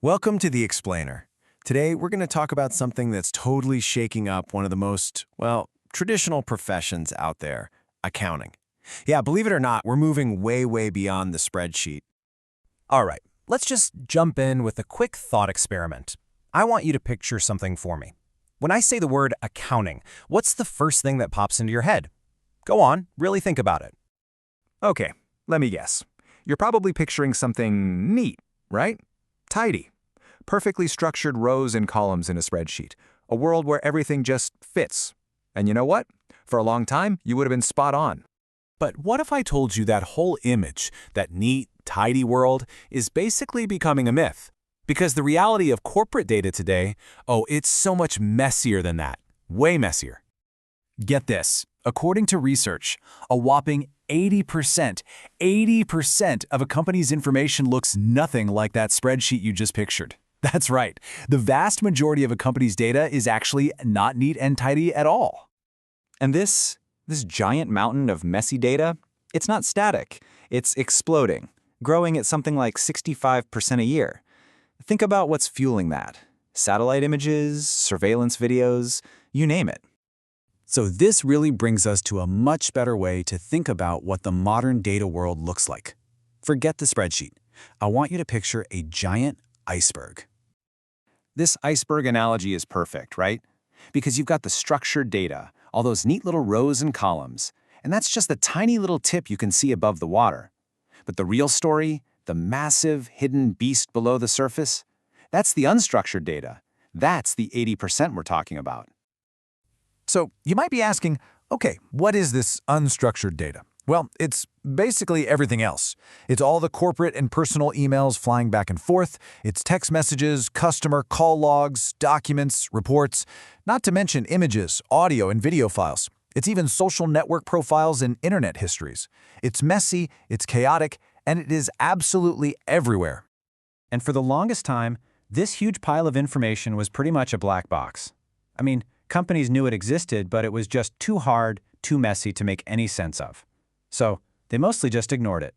Welcome to The Explainer. Today, we're going to talk about something that's totally shaking up one of the most, well, traditional professions out there, accounting. Yeah, believe it or not, we're moving way beyond the spreadsheet. All right, let's just jump in with a quick thought experiment. I want you to picture something for me. When I say the word accounting, what's the first thing that pops into your head? Go on, really think about it. Okay, let me guess. You're probably picturing something neat, right? Tidy. Perfectly structured rows and columns in a spreadsheet. A world where everything just fits. And you know what? For a long time, you would have been spot on. But what if I told you that whole image, that neat, tidy world, is basically becoming a myth? Because the reality of corporate data today, it's so much messier than that. Way messier. Get this. According to research, a whopping 80% of a company's information looks nothing like that spreadsheet you just pictured. That's right. The vast majority of a company's data is actually not neat and tidy at all. And this giant mountain of messy data, it's not static. It's exploding, growing at something like 65% a year. Think about what's fueling that. Satellite images, surveillance videos, you name it. So this really brings us to a much better way to think about what the modern data world looks like. Forget the spreadsheet. I want you to picture a giant iceberg. This iceberg analogy is perfect, right? Because you've got the structured data, all those neat little rows and columns, and that's just the tiny little tip you can see above the water. But the real story, the massive, hidden beast below the surface, that's the unstructured data. That's the 80% we're talking about. So you might be asking, okay, what is this unstructured data? Well, it's basically everything else. It's all the corporate and personal emails flying back and forth. It's text messages, customer call logs, documents, reports, not to mention images, audio, and video files. It's even social network profiles and internet histories. It's messy, it's chaotic, and it is absolutely everywhere. And for the longest time, this huge pile of information was pretty much a black box. I mean, companies knew it existed, but it was just too hard, too messy to make any sense of. So they mostly just ignored it.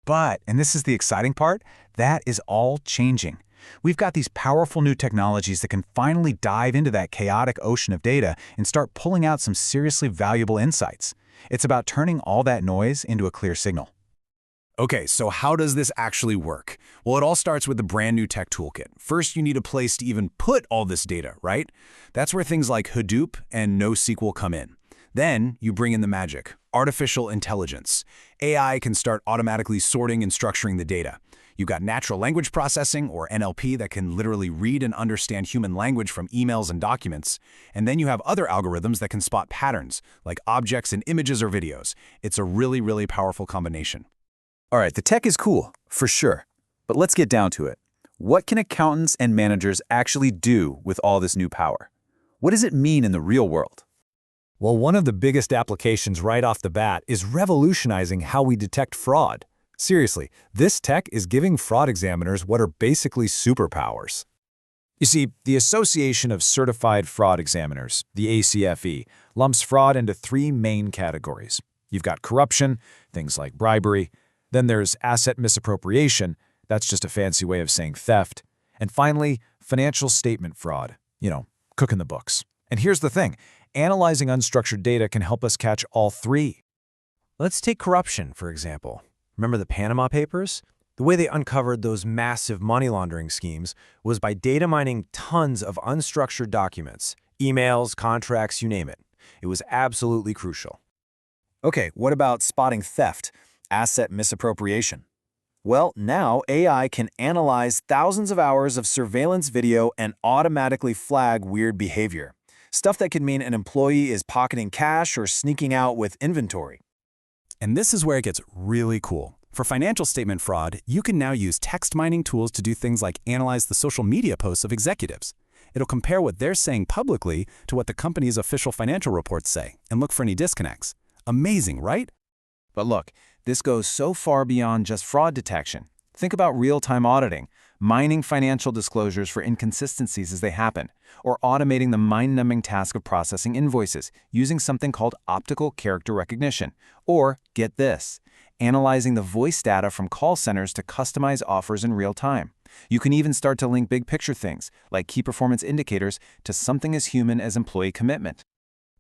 But, and this is the exciting part, that is all changing. We've got these powerful new technologies that can finally dive into that chaotic ocean of data and start pulling out some seriously valuable insights. It's about turning all that noise into a clear signal. Okay, so how does this actually work? Well, it all starts with the brand new tech toolkit. First, you need a place to even put all this data, right? That's where things like Hadoop and NoSQL come in. Then you bring in the magic, artificial intelligence. AI can start automatically sorting and structuring the data. You've got natural language processing, or NLP, that can literally read and understand human language from emails and documents. And then you have other algorithms that can spot patterns, like objects in images or videos. It's a really powerful combination. All right, the tech is cool, for sure. But let's get down to it. What can accountants and managers actually do with all this new power? What does it mean in the real world? Well, one of the biggest applications right off the bat is revolutionizing how we detect fraud. Seriously, this tech is giving fraud examiners what are basically superpowers. You see, the Association of Certified Fraud Examiners, the ACFE, lumps fraud into three main categories. You've got corruption, things like bribery. Then there's asset misappropriation. That's just a fancy way of saying theft. And finally, financial statement fraud. Cooking the books. And here's the thing. Analyzing unstructured data can help us catch all three. Let's take corruption, for example. Remember the Panama Papers? The way they uncovered those massive money laundering schemes was by data mining tons of unstructured documents, emails, contracts, you name it. It was absolutely crucial. Okay, what about spotting theft, asset misappropriation? Well, now AI can analyze thousands of hours of surveillance video and automatically flag weird behavior. Stuff that could mean an employee is pocketing cash or sneaking out with inventory. And this is where it gets really cool. For financial statement fraud, you can now use text mining tools to do things like analyze the social media posts of executives. It'll compare what they're saying publicly to what the company's official financial reports say and look for any disconnects. Amazing, right? But look, this goes so far beyond just fraud detection. Think about real-time auditing, mining financial disclosures for inconsistencies as they happen, or automating the mind-numbing task of processing invoices using something called optical character recognition. Or, get this, analyzing the voice data from call centers to customize offers in real time. You can even start to link big picture things, like key performance indicators, to something as human as employee commitment.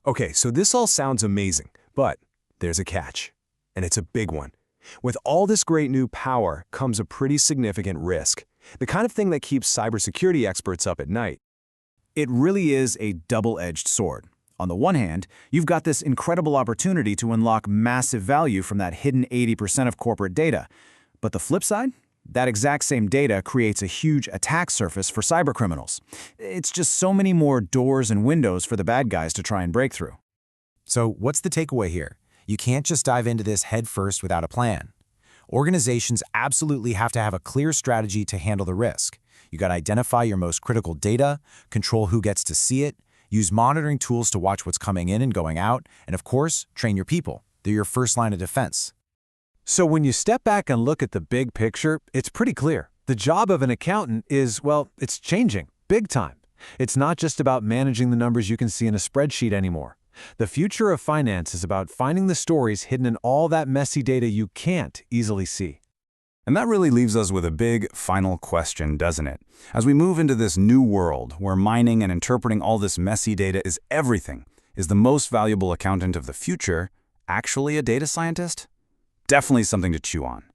Okay, so this all sounds amazing, but there's a catch, and it's a big one. With all this great new power comes a pretty significant risk, the kind of thing that keeps cybersecurity experts up at night. It really is a double-edged sword. On the one hand, you've got this incredible opportunity to unlock massive value from that hidden 80% of corporate data. But the flip side? That exact same data creates a huge attack surface for cybercriminals. It's just so many more doors and windows for the bad guys to try and break through. So what's the takeaway here? You can't just dive into this head first without a plan. Organizations absolutely have to have a clear strategy to handle the risk. You got to identify your most critical data, control who gets to see it, use monitoring tools to watch what's coming in and going out, and of course, train your people. They're your first line of defense. So when you step back and look at the big picture, it's pretty clear. The job of an accountant is, well, it's changing, big time. It's not just about managing the numbers you can see in a spreadsheet anymore. The future of finance is about finding the stories hidden in all that messy data you can't easily see. And that really leaves us with a big final question, doesn't it? As we move into this new world where mining and interpreting all this messy data is everything, is the most valuable accountant of the future actually a data scientist? Definitely something to chew on.